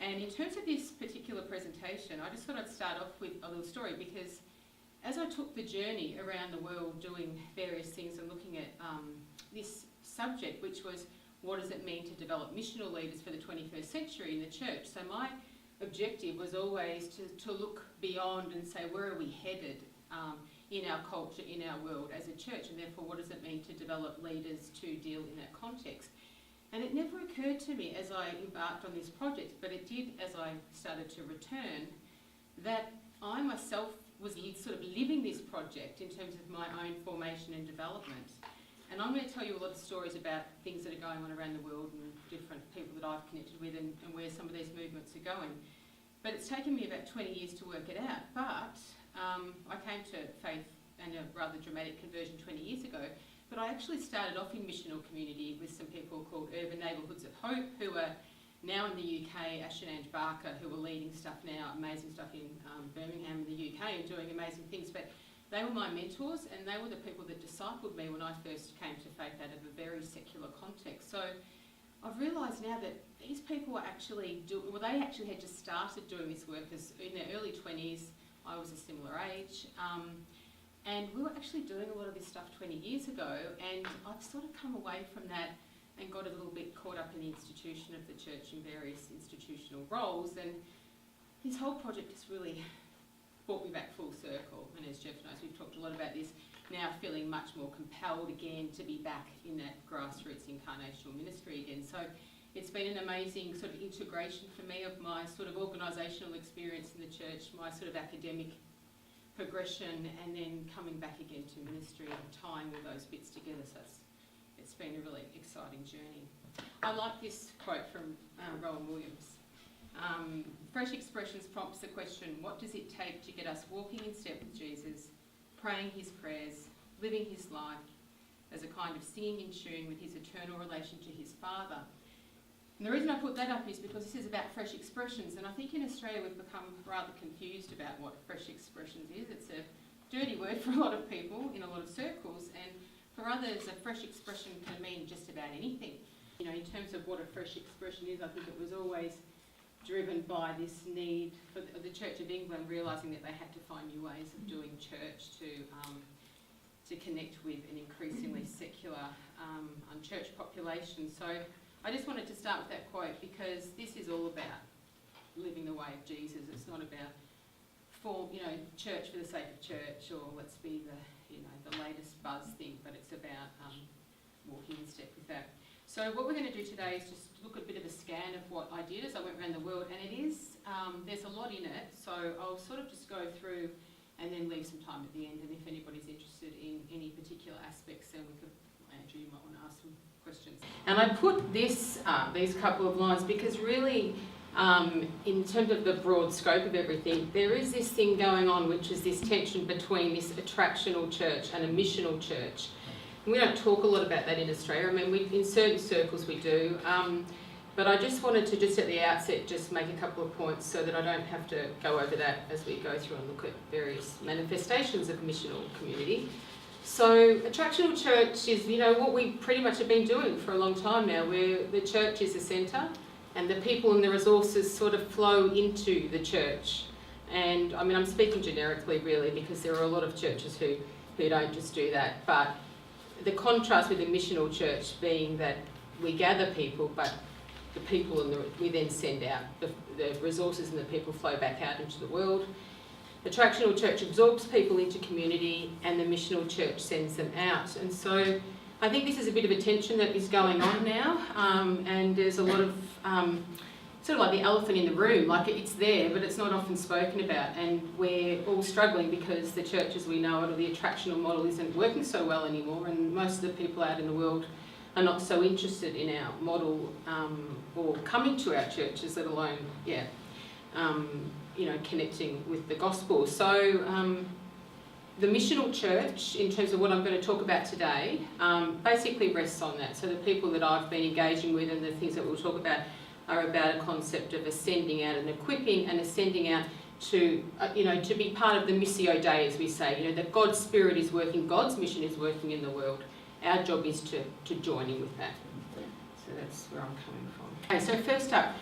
And in terms of this particular presentation, I just thought I'd start off with a little story, because as I took the journey around the world doing various things and looking at this subject, which was what does it mean to develop missional leaders for the 21st century in the church. So my objective was always to look beyond and say, where are we headed in our culture, in our world as a church, and therefore what does it mean to develop leaders to deal in that context. And it never occurred to me as I embarked on this project, but it did as I started to return, that I myself was sort of living this project in terms of my own formation and development. And I'm going to tell you a lot of stories about things that are going on around the world and different people that I've connected with and where some of these movements are going. But it's taken me about 20 years to work it out. But I came to faith and a rather dramatic conversion 20 years ago. But I actually started off in missional community with some people called Urban Neighbourhoods of Hope, who are now in the UK, Ashanange Barker, who are leading stuff now, amazing stuff in Birmingham in the UK and doing amazing things. But they were my mentors, and they were the people that discipled me when I first came to faith out of a very secular context. So I've realised now that these people were actually they actually had just started doing this work as in their early 20s. I was a similar age. And we were actually doing a lot of this stuff 20 years ago, and I've sort of come away from that and got a little bit caught up in the institution of the church in various institutional roles, and this whole project has really brought me back full circle. And as Jeff knows, we've talked a lot about this, now feeling much more compelled again to be back in that grassroots incarnational ministry again. So it's been an amazing sort of integration for me of my sort of organisational experience in the church, my sort of academic progression, and then coming back again to ministry and tying all those bits together. So it's been a really exciting journey. I like this quote from Rowan Williams. Fresh Expressions prompts the question, what does it take to get us walking in step with Jesus, praying his prayers, living his life as a kind of singing in tune with his eternal relation to his Father? And the reason I put that up is because this is about fresh expressions, and I think in Australia we've become rather confused about what fresh expressions is. It's a dirty word for a lot of people in a lot of circles, and for others a fresh expression can mean just about anything. You know, in terms of what a fresh expression is, I think it was always driven by this need for the Church of England realising that they had to find new ways of doing church to connect with an increasingly secular unchurched population. So I just wanted to start with that quote, because this is all about living the way of Jesus. It's not about church for the sake of church, or let's be the latest buzz thing, but it's about walking in step with that. So what we're going to do today is just look at a bit of a scan of what I did as I went around the world, and it is, there's a lot in it, so I'll sort of just go through and then leave some time at the end, and if anybody's interested in any particular aspects, then we could, Andrew, you might want to ask some questions. And I put these couple of lines because really, in terms of the broad scope of everything, there is this thing going on, which is this tension between this attractional church and a missional church. And we don't talk a lot about that in Australia. I mean, in certain circles we do, but I just wanted to just at the outset just make a couple of points so that I don't have to go over that as we go through and look at various manifestations of missional community. So attractional church is, what we pretty much have been doing for a long time now, where the church is the centre and the people and the resources sort of flow into the church. And I mean, I'm speaking generically really, because there are a lot of churches who don't just do that. But the contrast with the missional church being that we gather people, but the people we then send out, the resources and the people flow back out into the world. The attractional church absorbs people into community, and the missional church sends them out. And so I think this is a bit of a tension that is going on now, and there's a lot of sort of like the elephant in the room, like it's there, but it's not often spoken about, and we're all struggling because the church as we know it, or the attractional model, isn't working so well anymore, and most of the people out in the world are not so interested in our model or coming to our churches, let alone, connecting with the gospel. So the missional church, in terms of what I'm going to talk about today, basically rests on that. So the people that I've been engaging with and the things that we'll talk about are about a concept of ascending out and equipping, and ascending out to, to be part of the Missio Dei, as we say, that God's Spirit is working, God's mission is working in the world. Our job is to join in with that. So that's where I'm coming from. Okay, so first up,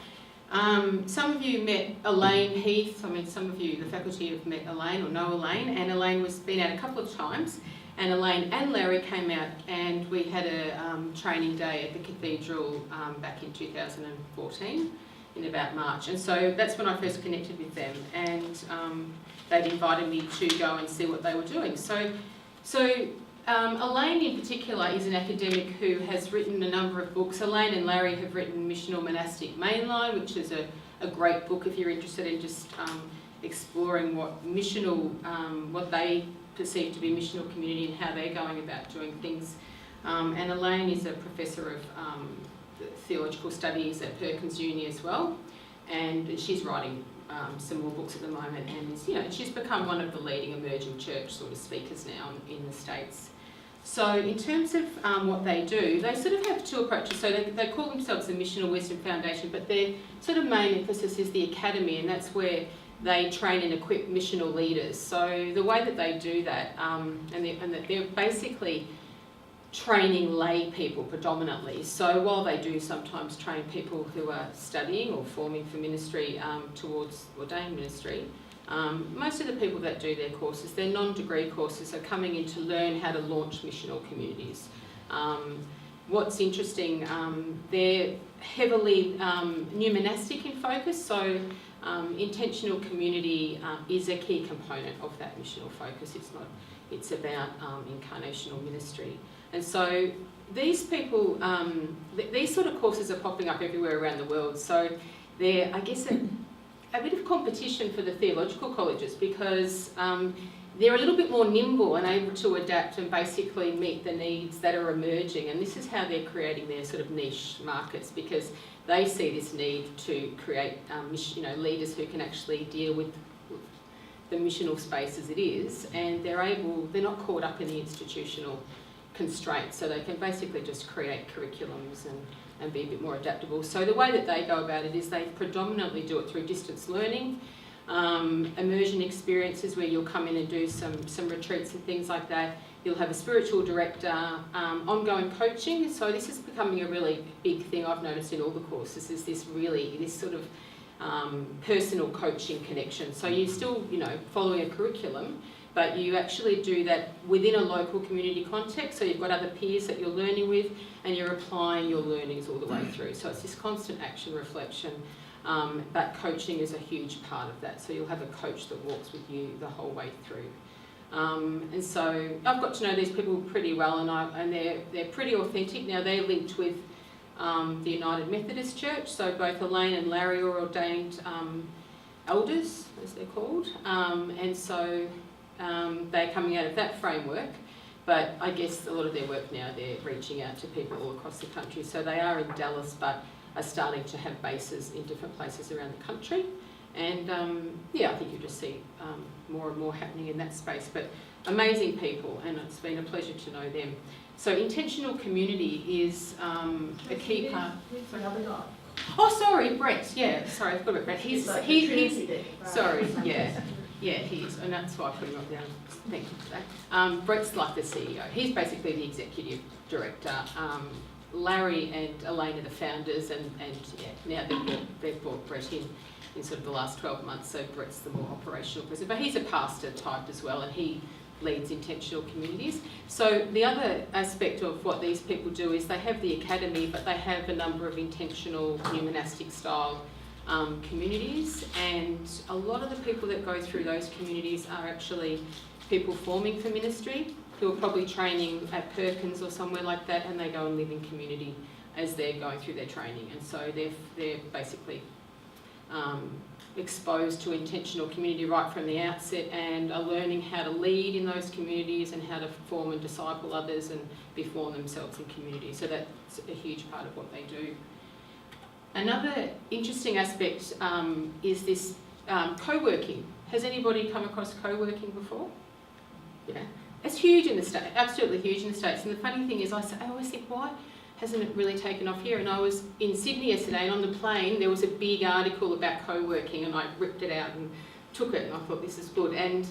Some of you met Elaine Heath. I mean, some of you, the faculty, have met Elaine or know Elaine, and Elaine was been out a couple of times. And Elaine and Larry came out, and we had a training day at the Cathedral back in 2014, in about March. And so that's when I first connected with them, and they'd invited me to go and see what they were doing. So Elaine in particular is an academic who has written a number of books. Elaine and Larry have written Missional Monastic Mainline, which is a great book if you're interested in just exploring what missional, what they perceive to be missional community and how they're going about doing things. And Elaine is a professor of theological studies at Perkins Uni as well, and she's writing some more books at the moment, and is, she's become one of the leading emerging church sort of speakers now in the States. So in terms of what they do, they sort of have two approaches. So they call themselves the Missional Wisdom Foundation, but their sort of main emphasis is the academy, and that's where they train and equip missional leaders. So the way that they do that, and they're basically training lay people predominantly. So while they do sometimes train people who are studying or forming for ministry towards ordained ministry, most of the people that do their courses, their non-degree courses, are coming in to learn how to launch missional communities. What's interesting, they're heavily new monastic in focus, so intentional community is a key component of that missional focus. It's about incarnational ministry. And so these people, these sort of courses are popping up everywhere around the world. So they're, I guess, a bit of competition for the theological colleges, because they're a little bit more nimble and able to adapt and basically meet the needs that are emerging. And this is how they're creating their sort of niche markets, because they see this need to create leaders who can actually deal with the missional space as it is, and they're not caught up in the institutional constraints, so they can basically just create curriculums and be a bit more adaptable. So the way that they go about it is they predominantly do it through distance learning, immersion experiences where you'll come in and do some retreats and things like that. You'll have a spiritual director, ongoing coaching. So this is becoming a really big thing I've noticed in all the courses, is this sort of personal coaching connection. So you're still, following a curriculum, but you actually do that within a local community context. So you've got other peers that you're learning with, and you're applying your learnings all the way through. So it's this constant action reflection, but coaching is a huge part of that. So you'll have a coach that walks with you the whole way through. And so I've got to know these people pretty well, and they're pretty authentic. Now they're linked with the United Methodist Church, so both Elaine and Larry are ordained elders, as they're called, and so they're coming out of that framework. But I guess a lot of their work now, they're reaching out to people all across the country. So they are in Dallas, but are starting to have bases in different places around the country. And I think you'll just see more and more happening in that space. But amazing people, and it's been a pleasure to know them. So intentional community is a key part. Oh, sorry, Brett. Yeah, sorry, I forgot about Brett. He's sorry, yeah, he is, and that's why I put him up there. Thank you for that. Brett's like the CEO. He's basically the executive director. Larry and Elaine are the founders, and now they've brought Brett in sort of the last 12 months. So Brett's the more operational person, but he's a pastor type as well, and he leads intentional communities. So the other aspect of what these people do is they have the academy, but they have a number of intentional new monastic style communities, and a lot of the people that go through those communities are actually people forming for ministry who are probably training at Perkins or somewhere like that, and they go and live in community as they're going through their training. And so they're basically exposed to intentional community right from the outset, and are learning how to lead in those communities and how to form and disciple others and be formed themselves in community. So that's a huge part of what they do. Another interesting aspect is this co-working. Has anybody come across co-working before? Yeah. It's huge in the States, absolutely huge in the States. And the funny thing is I always think, why hasn't it really taken off here? And I was in Sydney yesterday, and on the plane there was a big article about co-working, and I ripped it out and took it, and I thought, this is good. And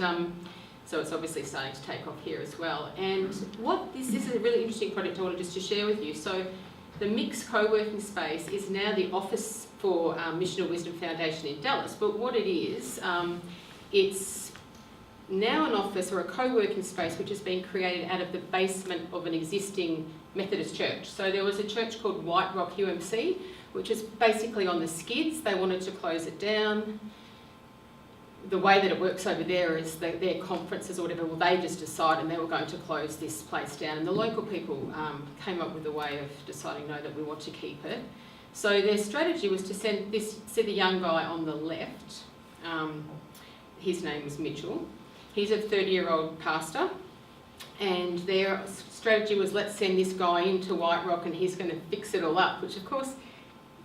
so it's obviously starting to take off here as well. And this is a really interesting project I wanted just to share with you. So the mixed co-working space is now the office for Missional Wisdom Foundation in Dallas. But what it is, it's now an office or a co-working space which has been created out of the basement of an existing Methodist church. So there was a church called White Rock UMC, which is basically on the skids. They wanted to close it down. The way that it works over there is their conferences or whatever, well, they just decided they were going to close this place down, and the local people came up with a way of deciding, no, that we want to keep it. So their strategy was to see the young guy on the left. His name was Mitchell. He's a 30-year-old pastor, and their strategy was, let's send this guy into White Rock and he's going to fix it all up, which of course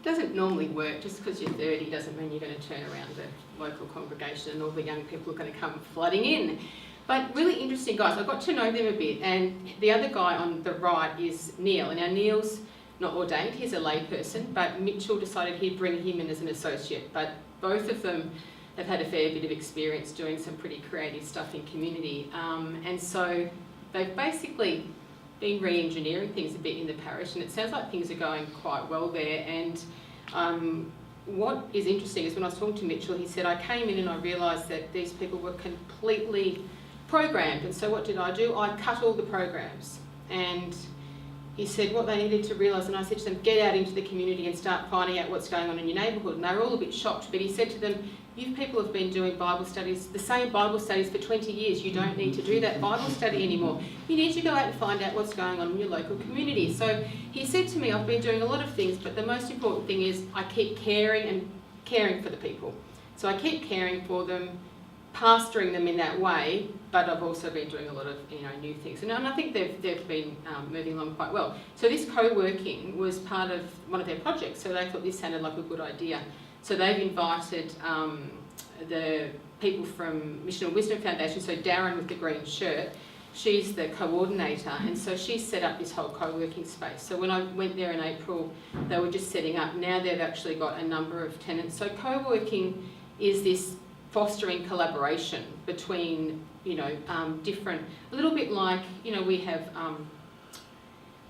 doesn't normally work. Just because you're 30 doesn't mean you're going to turn around the local congregation and all the young people are going to come flooding in. But really interesting guys. I got to know them a bit, and the other guy on the right is Neil. And now Neil's not ordained, he's a lay person, but Mitchell decided he'd bring him in as an associate. But both of them have had a fair bit of experience doing some pretty creative stuff in community. And so they've basically been re-engineering things a bit in the parish, and it sounds like things are going quite well there. And what is interesting is when I was talking to Mitchell, he said, I came in and I realised that these people were completely programmed, and so what did? I cut all the programs. And he said what they needed to realise, and I said to them, get out into the community and start finding out what's going on in your neighbourhood. And they were all a bit shocked, but he said to them, you people have been doing Bible studies, the same Bible studies for 20 years. You don't need to do that Bible study anymore. You need to go out and find out what's going on in your local community. So he said to me, I've been doing a lot of things, but the most important thing is I keep caring for the people. So I keep caring for them, pastoring them in that way, but I've also been doing a lot of new things. And I think they've been moving along quite well. So this co-working was part of one of their projects, so they thought this sounded like a good idea. So they've invited the people from Missional Wisdom Foundation, so Darren with the green shirt, she's the coordinator, and so she's set up this whole co-working space. So when I went there in April, they were just setting up. Now they've actually got a number of tenants. So co-working is this fostering collaboration between, different, a little bit like, we have,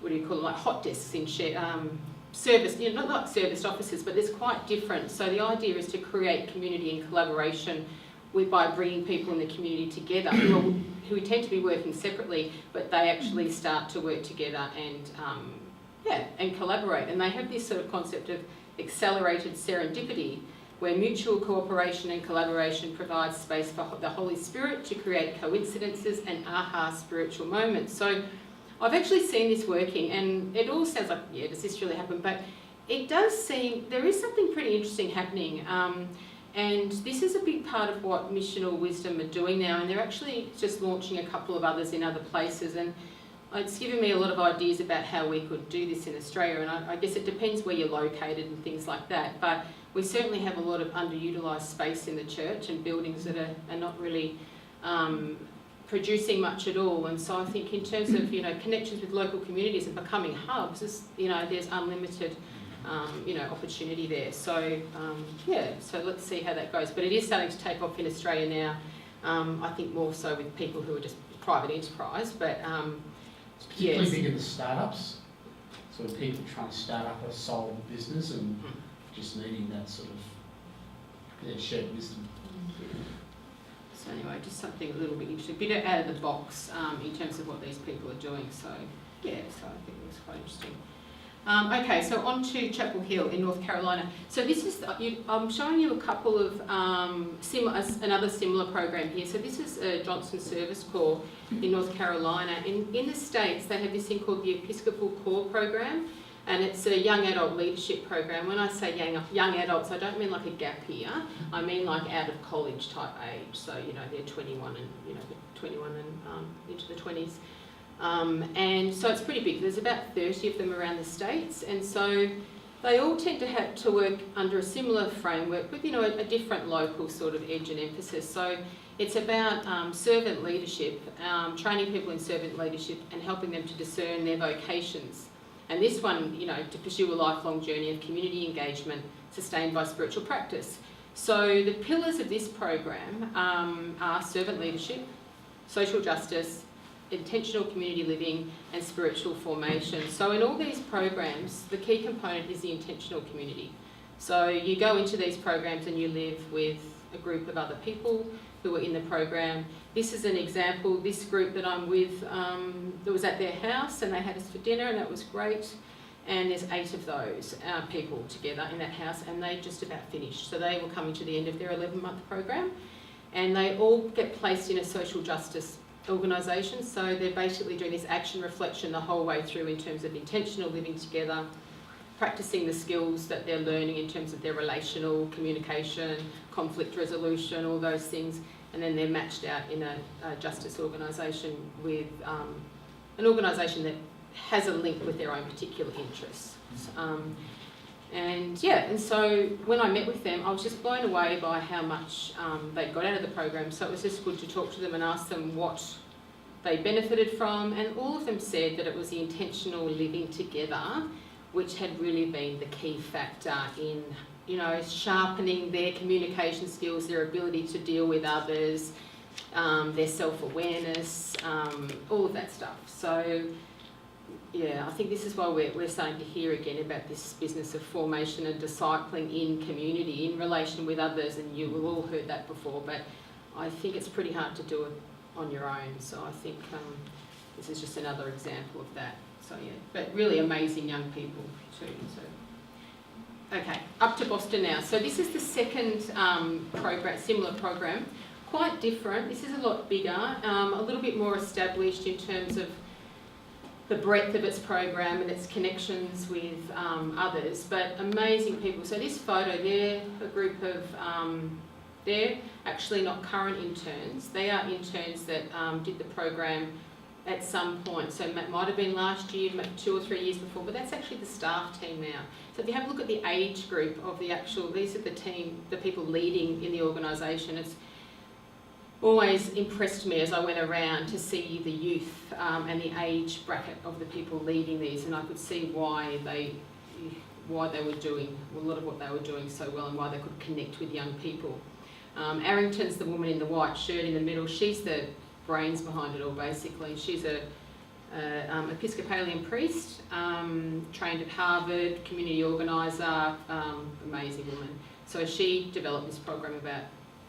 like hot desks in service, not like serviced offices, but there's quite different. So the idea is to create community and collaboration by bringing people in the community together who tend to be working separately, but they actually start to work together and collaborate. And they have this sort of concept of accelerated serendipity, where mutual cooperation and collaboration provides space for the Holy Spirit to create coincidences and aha spiritual moments. So I've actually seen this working, and it all sounds like, yeah, does this really happen? But it does seem, there is something pretty interesting happening. And this is a big part of what Missional Wisdom are doing now, and they're actually just launching a couple of others in other places. And it's given me a lot of ideas about how we could do this in Australia, and I guess it depends where you're located and things like that. But we certainly have a lot of underutilised space in the church and buildings that are not really producing much at all. And so I think in terms of connections with local communities and becoming hubs, there's unlimited opportunity there. So so let's see how that goes. But it is starting to take off in Australia now. I think more so with people who are just private enterprise, but it's particularly big in the startups. So people trying to start up a sole business and just needing that sort of shared wisdom. So anyway, just something a little bit interesting, a bit out of the box in terms of what these people are doing. So so I think it was quite interesting. Okay, so on to Chapel Hill in North Carolina. So this is, I'm showing you a couple of another similar program here. So this is a Johnson Service Corps in North Carolina. In the States, they have this thing called the Episcopal Corps program, and it's a young adult leadership program. When I say young adults, I don't mean like a gap year. I mean like out of college type age. So they're 21 and 21 and into the 20s. And so it's pretty big. There's about 30 of them around the States, and so they all tend to have to work under a similar framework with a different local sort of edge and emphasis. So it's about servant leadership, training people in servant leadership and helping them to discern their vocations. And this one, to pursue a lifelong journey of community engagement sustained by spiritual practice. So the pillars of this program are servant leadership, social justice, intentional community living and spiritual formation. So in all these programs, the key component is the intentional community. So you go into these programs and you live with a group of other people who are in the program. This is an example, this group that I'm with, that was at their house and they had us for dinner and that was great. And there's 8 of those people together in that house and they just about finished. So they were coming to the end of their 11-month program and they all get placed in a social justice organisation. So they're basically doing this action reflection the whole way through in terms of intentional living together, practicing the skills that they're learning in terms of their relational communication, conflict resolution, all those things. And then they're matched out in a justice organisation with an organisation that has a link with their own particular interests. And so when I met with them, I was just blown away by how much they got out of the program. So it was just good to talk to them and ask them what they benefited from. And all of them said that it was the intentional living together which had really been the key factor in, you know, sharpening their communication skills, their ability to deal with others, their self-awareness, all of that stuff. So yeah, I think this is why we're starting to hear again about this business of formation and discipling in community, in relation with others, and you will all heard that before, but I think it's pretty hard to do it on your own. So I think this is just another example of that. So yeah, but really amazing young people too. So okay, up to Boston now. So this is the second program, similar program, quite different. This is a lot bigger, a little bit more established in terms of the breadth of its program and its connections with others, but amazing people. So this photo, they're a group of, they're actually not current interns. They are interns that did the program at some point. So it might have been last year, 2 or 3 years before, but that's actually the staff team now. So if you have a look at the age group of the actual, these are the team, the people leading in the organisation. It's always impressed me as I went around to see the youth and the age bracket of the people leading these, and I could see why they were doing a lot of what they were doing so well and why they could connect with young people. Arrington's the woman in the white shirt in the middle. She's the brains behind it all, basically. She's a Episcopalian priest, trained at Harvard, community organiser, amazing woman. So she developed this program about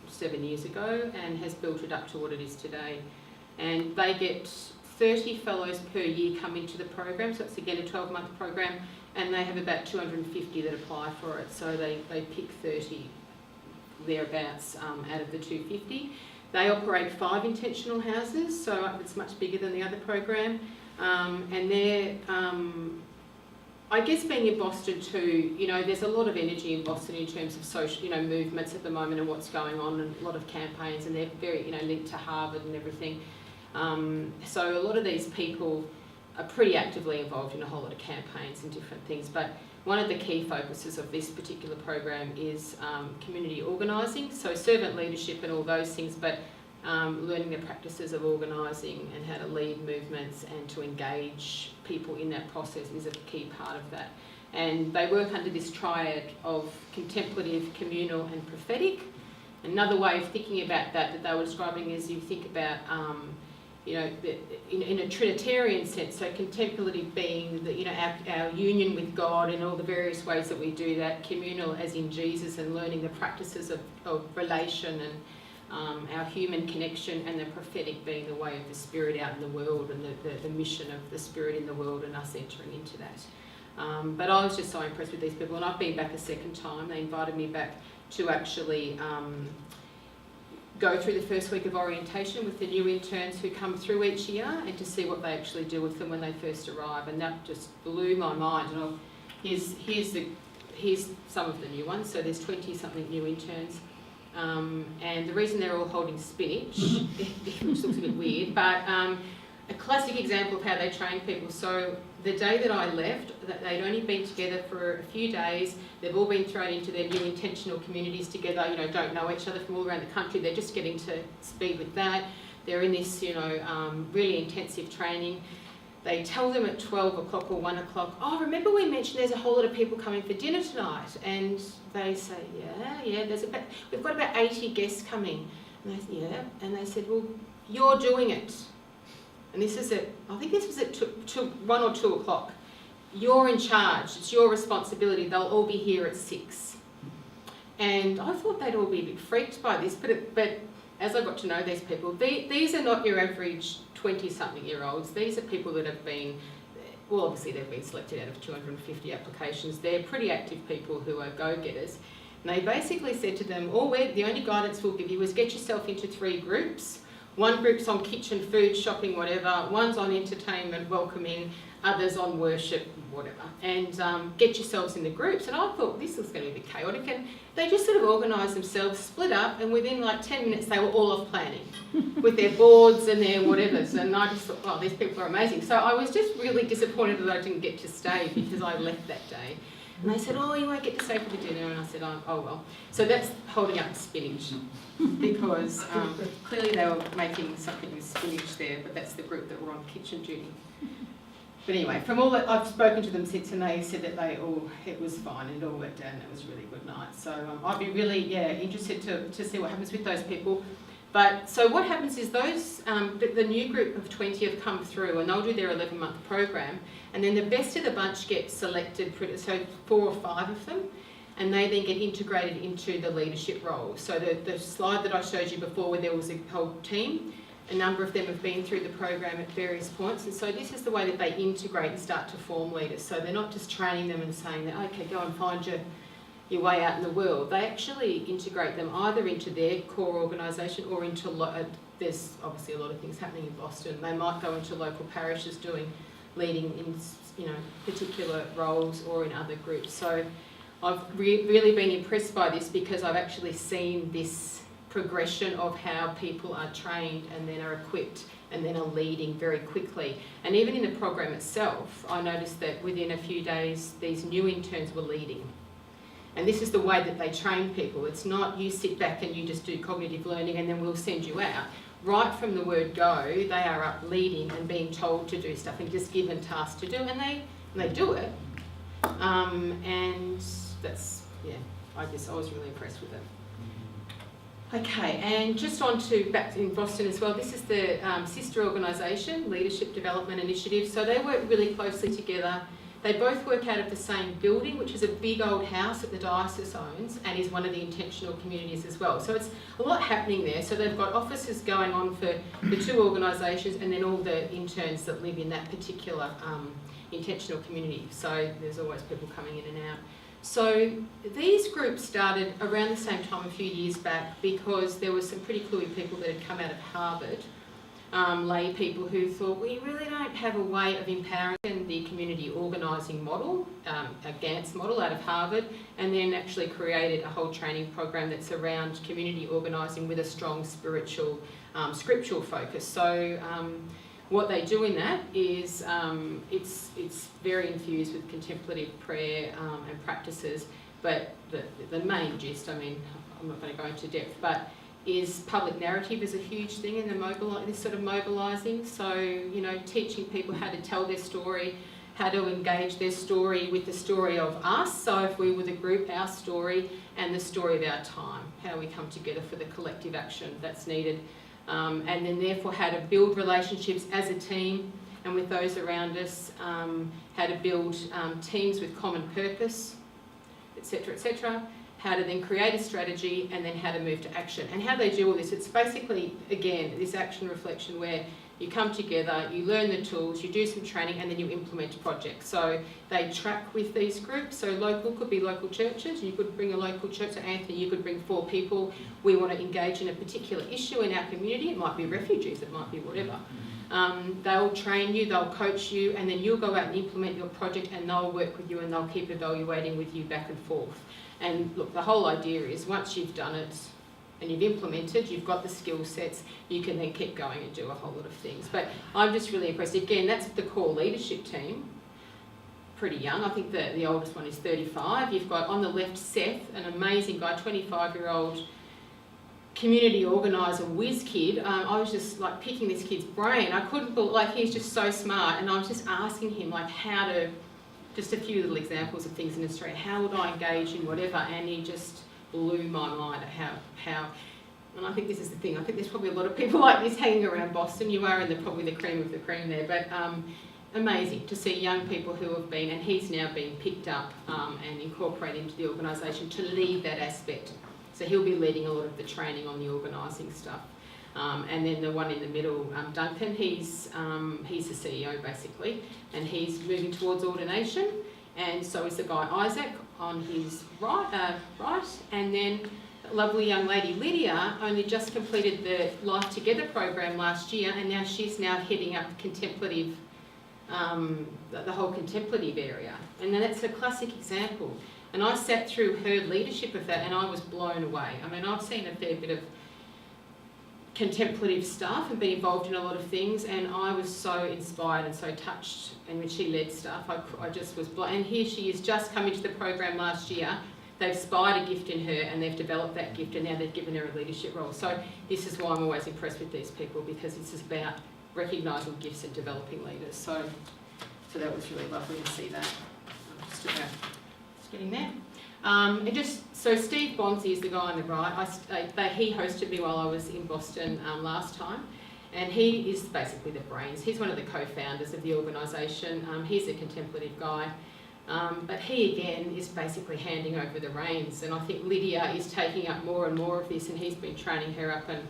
7 years ago and has built it up to what it is today. And they get 30 fellows per year come into the program, so it's again a 12-month program, and they have about 250 that apply for it. So they pick 30 thereabouts out of the 250. They operate 5 intentional houses, so it's much bigger than the other program. And they're, I guess being in Boston too, you know, there's a lot of energy in Boston in terms of social, you know, movements at the moment and what's going on, and a lot of campaigns, and they're very, you know, linked to Harvard and everything. So a lot of these people are pretty actively involved in a whole lot of campaigns and different things. But one of the key focuses of this particular program is community organising, so servant leadership and all those things, but learning the practices of organising and how to lead movements and to engage people in that process is a key part of that. And they work under this triad of contemplative, communal and prophetic. Another way of thinking about that they were describing is you think about, you know, in a Trinitarian sense, so contemplative being the, you know, our union with God in all the various ways that we do that, communal as in Jesus and learning the practices of relation and our human connection, and the prophetic being the way of the Spirit out in the world and the mission of the Spirit in the world and us entering into that. But I was just so impressed with these people, and I've been back a second time. They invited me back to actually go through the first week of orientation with the new interns who come through each year, and to see what they actually do with them when they first arrive, and that just blew my mind. And here's some of the new ones. So there's 20-something new interns. And the reason they're all holding spinach, which looks a bit weird, but a classic example of how they train people. So the day that I left, they'd only been together for a few days. They've all been thrown into their new intentional communities together, you know, don't know each other from all around the country. They're just getting to speed with that. They're in this, you know, really intensive training. They tell them at 12 o'clock or 1 o'clock, oh, remember we mentioned there's a whole lot of people coming for dinner tonight? And they say, yeah, we've got about 80 guests coming. And they say, yeah. And they said, well, you're doing it. and this is I think this was at 1 or 2 o'clock. You're in charge, it's your responsibility, they'll all be here at 6. And I thought they'd all be a bit freaked by this, but as I got to know these people, these are not your average 20-something-year-olds. These are people that have been, well, obviously they've been selected out of 250 applications. They're pretty active people who are go-getters. And they basically said to them, the only guidance we'll give you is get yourself into 3 groups. One group's on kitchen, food, shopping, whatever. One's on entertainment, welcoming. Others on worship, whatever. And get yourselves in the groups. And I thought this was going to be a bit chaotic. And they just sort of organised themselves, split up, and within like 10 minutes they were all off planning with their boards and their whatevers. And I just thought, oh, these people are amazing. So I was just really disappointed that I didn't get to stay because I left that day. And they said, oh, you won't get to stay for the dinner. And I said, oh well. So that's holding up the spinach because clearly they were making something with spinach there, but that's the group that were on kitchen duty. But anyway, from all that, I've spoken to them since, and they said that it was fine and it all worked out and it was a really good night. So I'd be really, interested to see what happens with those people. But so what happens is those, the new group of 20 have come through and they'll do their 11-month program, and then the best of the bunch get selected, so 4 or 5 of them, and they then get integrated into the leadership roles. So the slide that I showed you before where there was a whole team, a number of them have been through the program at various points, and so this is the way that they integrate and start to form leaders. So they're not just training them and saying that, okay, go and find your way out in the world. They actually integrate them either into their core organisation or into, there's obviously a lot of things happening in Boston. They might go into local parishes leading in particular roles or in other groups. So I've really been impressed by this because I've actually seen this progression of how people are trained and then are equipped and then are leading very quickly. And even in the program itself, I noticed that within a few days, these new interns were leading. And this is the way that they train people. It's not you sit back and you just do cognitive learning and then we'll send you out. Right from the word go, they are up leading and being told to do stuff and just given tasks to do, and they do it. And that's, I was really impressed with it. Okay, and just on to back in Boston as well, this is the sister organisation, Leadership Development Initiative. So they work really closely together. They both work out of the same building, which is a big old house that the diocese owns and is one of the intentional communities as well. So it's a lot happening there. So they've got offices going on for the 2 organisations and then all the interns that live in that particular intentional community. So there's always people coming in and out. So these groups started around the same time a few years back because there were some pretty cluey people that had come out of Harvard, lay people who thought, we really don't have a way of empowering the community organising model, a GANTS model out of Harvard, and then actually created a whole training program that's around community organising with a strong spiritual, scriptural focus. So what they do in that is it's very infused with contemplative prayer and practices, but the main gist, I mean, I'm not going to go into depth, but is public narrative is a huge thing in this sort of mobilising. So, teaching people how to tell their story, how to engage their story with the story of us. So if we were the group, our story, and the story of our time, how we come together for the collective action that's needed. And then therefore how to build relationships as a team and with those around us, how to build teams with common purpose, etc., etc., how to then create a strategy and then how to move to action. And how they do all this, it's basically, again, this action reflection where you come together, you learn the tools, you do some training, and then you implement projects. So they track with these groups. So local could be local churches. You could bring a local church. So Anthony, you could bring 4 people. We want to engage in a particular issue in our community. It might be refugees. It might be whatever. They'll train you, they'll coach you, and then you'll go out and implement your project, and they'll work with you and they'll keep evaluating with you back and forth. And look, the whole idea is once you've done it, and you've implemented, you've got the skill sets, you can then keep going and do a whole lot of things. But I'm just really impressed. Again, that's the core leadership team. Pretty young. I think the oldest one is 35. You've got on the left Seth, an amazing guy, 25-year-old community organiser, whiz kid. I was just like picking this kid's brain. I couldn't believe, like, he's just so smart, and I was just asking him like how to, just a few little examples of things in Australia, how would I engage in whatever, and he just blew my mind at how and I think this is the thing, I think there's probably a lot of people like this hanging around Boston. You are probably the cream of the cream there, but amazing to see young people who have been, and he's now been picked up and incorporated into the organisation to lead that aspect. So he'll be leading a lot of the training on the organising stuff. And then the one in the middle, Duncan, he's the CEO basically, and he's moving towards ordination, and so is the guy Isaac on his right, and then lovely young lady Lydia only just completed the Life Together program last year, and now she's heading up contemplative, the whole contemplative area, and then that's a classic example. And I sat through her leadership of that, and I was blown away. I mean, I've seen a fair bit of contemplative stuff and been involved in a lot of things, and I was so inspired and so touched, and when she led stuff I just was blown. And here she is, just come into the program last year. They've spied a gift in her and they've developed that gift, and now they've given her a leadership role. So this is why I'm always impressed with these people, because it's about recognising gifts and developing leaders. So that was really lovely to see that. I'm just getting there. So Steve Bonzi is the guy on the right. He hosted me while I was in Boston last time, and he is basically the brains. He's one of the co-founders of the organisation. He's a contemplative guy, but he again is basically handing over the reins, and I think Lydia is taking up more and more of this, and he's been training her up, and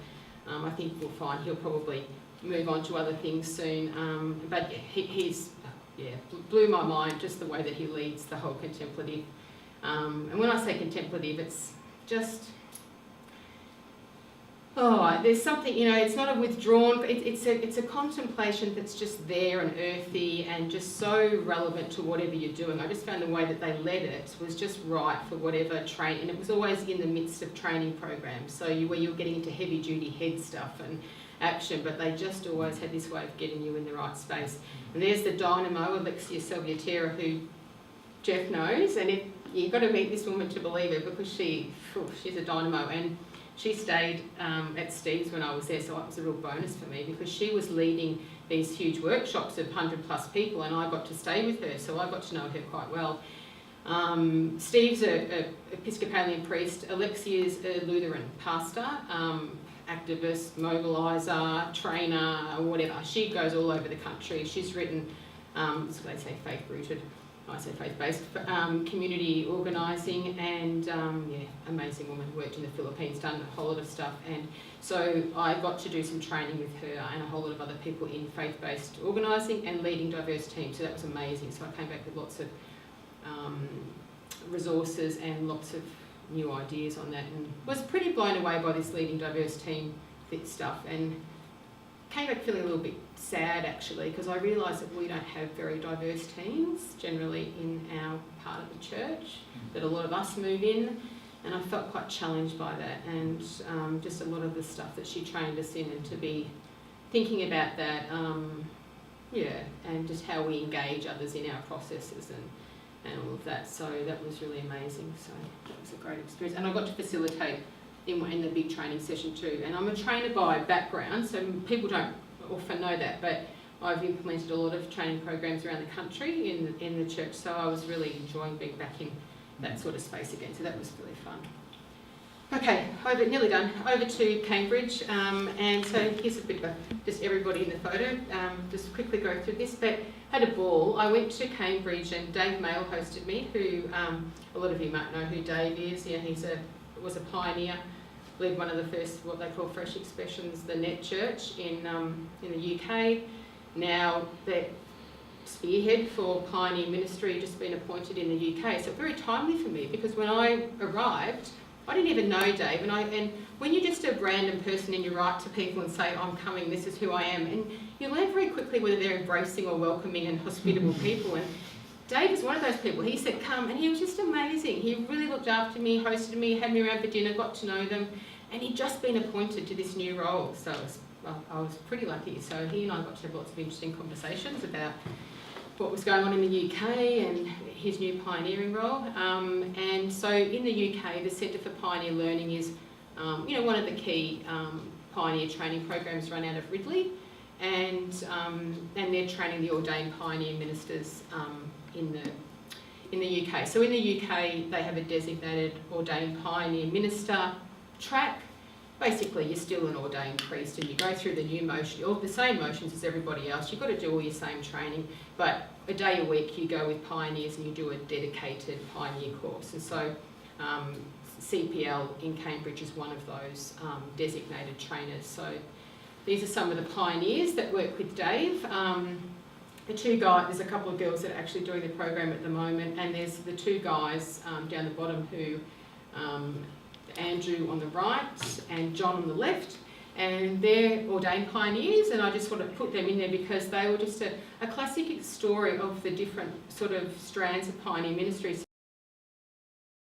I think we'll find he'll probably move on to other things soon. But yeah, he's blew my mind just the way that he leads the whole contemplative. And when I say contemplative, it's just, there's something, it's not a withdrawn, it's a contemplation that's just there and earthy and just so relevant to whatever you're doing. I just found the way that they led it was just right for whatever training, and it was always in the midst of training programs, so where you were getting into heavy duty head stuff and action, but they just always had this way of getting you in the right space. And there's the dynamo, Alexia Salvatierra, who Jeff knows, and you've got to meet this woman to believe it, because she's a dynamo, and she stayed at Steve's when I was there, so it was a real bonus for me, because she was leading these huge workshops of 100+ people, and I got to stay with her, so I got to know her quite well. Steve's a Episcopalian priest, Alexia's a Lutheran pastor, activist, mobiliser, trainer, whatever. She goes all over the country. She's written, they say faith-rooted, I say faith-based, community organising, and amazing woman, worked in the Philippines, done a whole lot of stuff, and so I got to do some training with her and a whole lot of other people in faith-based organising and leading diverse teams, so that was amazing. So I came back with lots of resources and lots of new ideas on that, and was pretty blown away by this leading diverse team fit stuff, and came back feeling a little bit sad actually, because I realised that we don't have very diverse teams generally in our part of the church, that a lot of us move in, and I felt quite challenged by that, and just a lot of the stuff that she trained us in, and to be thinking about that, and just how we engage others in our processes and all of that. So that was really amazing. So that was a great experience, and I got to facilitate in the big training session too. And I'm a trainer by background, so people don't often know that, but I've implemented a lot of training programs around the country in the church, so I was really enjoying being back in that sort of space again, so that was really fun. Okay, nearly done. Over to Cambridge, and so here's a bit of just everybody in the photo. Just quickly go through this, but had a ball. I went to Cambridge, and Dave Mail hosted me, who a lot of you might know who Dave is. Yeah, was a pioneer, led one of the first what they call fresh expressions, the Net Church in the UK. Now the spearhead for pioneer ministry just been appointed in the UK, so very timely for me, because when I arrived, I didn't even know Dave, and when you're just a random person and you write to people and say, I'm coming, this is who I am, and you learn very quickly whether they're embracing or welcoming and hospitable people, and Dave is one of those people. He said come, and he was just amazing. He really looked after me, hosted me, had me around for dinner, got to know them, and he'd just been appointed to this new role, so I was pretty lucky. So he and I got to have lots of interesting conversations about what was going on in the UK and his new pioneering role. And so in the UK, the Centre for Pioneer Learning is one of the key pioneer training programs run out of Ridley, and they're training the ordained pioneer ministers in the UK. So in the UK, they have a designated ordained pioneer minister track, basically you're still an ordained priest and you go through the new motion, or the same motions as everybody else. You've got to do all your same training, but a day a week you go with pioneers and you do a dedicated pioneer course. And so CPL in Cambridge is one of those designated trainers. So these are some of the pioneers that work with Dave. The two guys, there's a couple of girls that are actually doing the program at the moment, and there's the two guys down the bottom who, Andrew on the right and John on the left, and they're ordained pioneers, and I just want to put them in there because they were just a classic story of the different sort of strands of pioneer ministry.